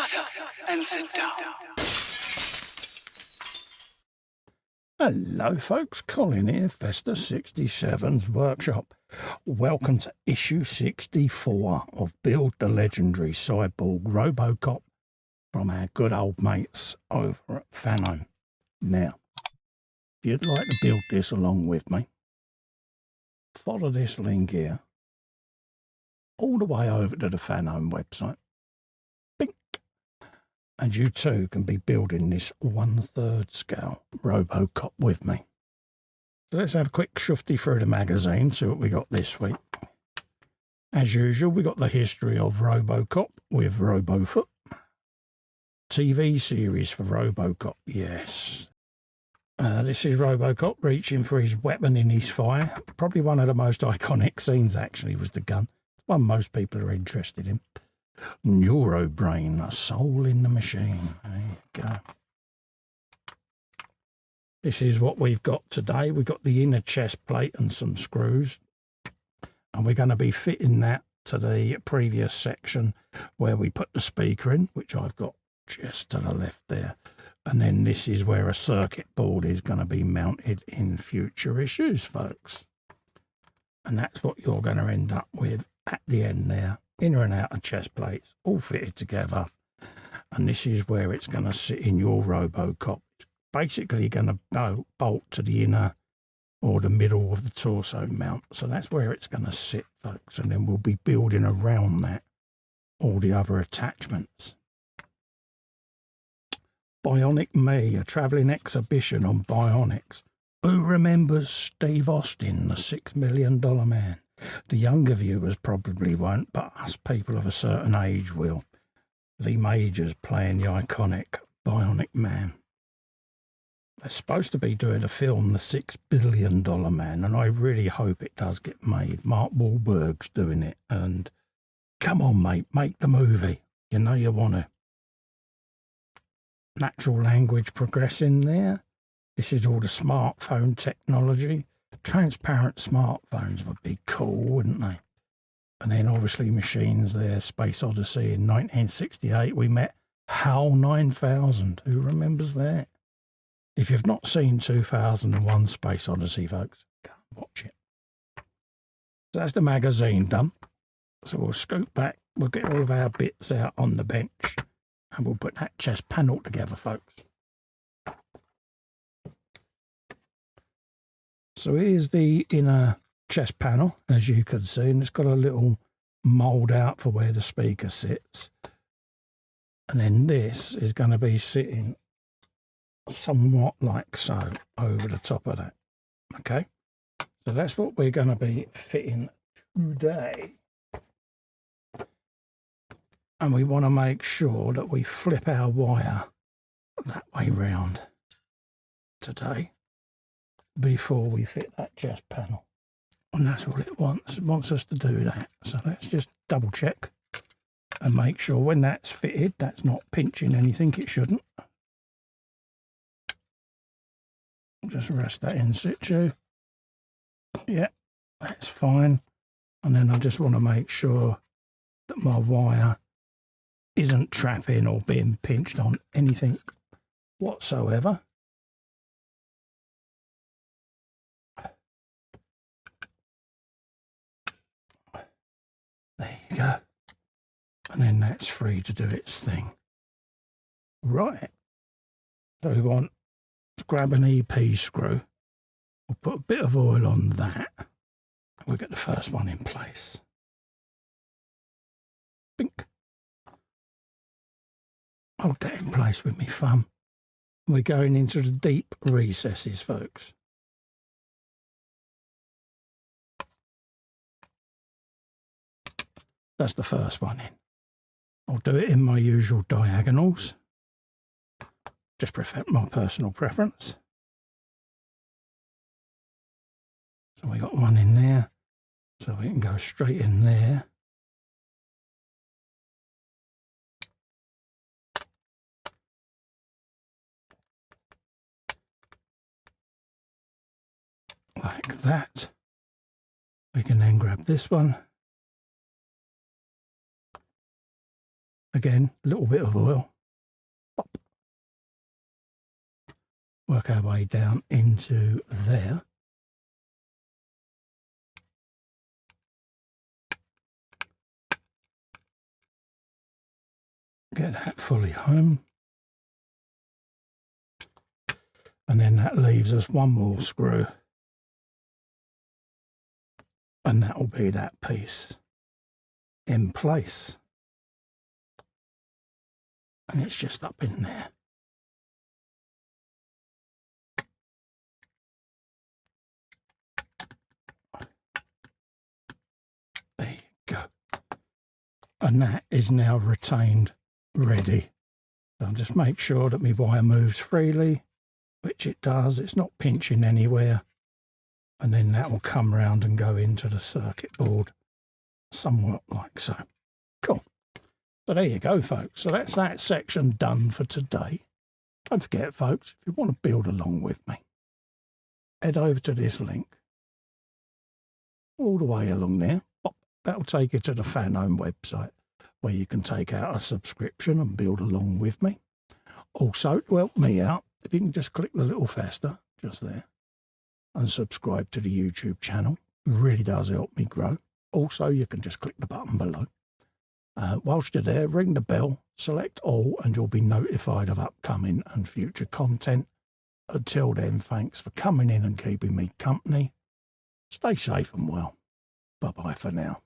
Shut up and sit down. Hello folks, Colin here, Festa 67's workshop. Welcome to issue 64 of Build the Legendary Cyborg RoboCop from our good old mates over at Fanhome. Now, if you'd like to build this along with me, follow this link here all the way over to the Fanhome website. Bink! And you too can be building this 1/3 scale RoboCop with me. So let's have a quick shufty through the magazine, see what we got this week. As usual, we got the history of RoboCop with RoboFoot. TV series for RoboCop, yes. This is RoboCop reaching for his weapon in his fire. Probably one of the most iconic scenes, actually, was the gun. It's one most people are interested in. Neurobrain, a soul in the machine. There you go. This is what we've got today. We've got the inner chest plate and some screws. And we're going to be fitting that to the previous section where we put the speaker in, which I've got just to the left there. And then this is where a circuit board is going to be mounted in future issues, folks. And that's what you're going to end up with at the end there. Inner and outer chest plates all fitted together. And this is where it's going to sit in your RoboCop. It's basically going to bolt to the inner or the middle of the torso mount. So that's where it's going to sit, folks. And then we'll be building around that all the other attachments. Bionic Me, a travelling exhibition on bionics. Who remembers Steve Austin, the $6 million man? The younger viewers probably won't, but us people of a certain age will. Lee Majors playing the iconic Bionic Man. They're supposed to be doing a film, The $6 Billion Man, and I really hope it does get made. Mark Wahlberg's doing it, and come on, mate, make the movie. You know you want to. Natural language progressing there. This is all the smartphone technology. Transparent smartphones would be cool, wouldn't they? And then obviously machines there. Space Odyssey in 1968. We met HAL 9000. Who remembers that? If you've not seen 2001 Space Odyssey, folks, go and watch it. So that's the magazine done. So we'll scoot back. We'll get all of our bits out on the bench. And we'll put that chest panel together, folks. So here's the inner chest panel, as you can see, and it's got a little mould out for where the speaker sits. And then this is going to be sitting somewhat like so over the top of that. Okay, so that's what we're going to be fitting today. And we want to make sure that we flip our wire that way round today before we fit that chest panel. And that's what it wants. It wants us to do that. So let's just double check and make sure when that's fitted, that's not pinching anything it shouldn't. Just rest that in situ. Yeah, that's fine. And then I just want to make sure that my wire isn't trapping or being pinched on anything whatsoever. There you go. And then that's free to do its thing. Right. So we want to grab an EP screw. We'll put a bit of oil on that. We'll get the first one in place. Bink. Hold that in place with me thumb. We're going into the deep recesses, folks. That's the first one in. I'll do it in my usual diagonals. Just my personal preference. So we got one in there. So we can go straight in there. Like that. We can then grab this one Again, a little bit of oil. Pop. Work our way down into there. Get that fully home. And then that leaves us one more screw. And that will be that piece in place. And it's just up in there. There you go. And that is now retained ready. So I'll just make sure that my wire moves freely, which it does. It's not pinching anywhere. And then that will come round and go into the circuit board somewhat like so. Cool. So there you go, folks. So that's that section done for today. Don't forget, folks, if you want to build along with me, head over to this link. All the way along there. Pop. That'll take you to the Fanhome website, where you can take out a subscription and build along with me. Also, to help me out, if you can just click the little festa just there and subscribe to the YouTube channel. It really does help me grow. Also, you can just click the button below. Whilst you're there, ring the bell, select all, and you'll be notified of upcoming and future content. Until then, thanks for coming in and keeping me company. Stay safe and well. Bye-bye for now.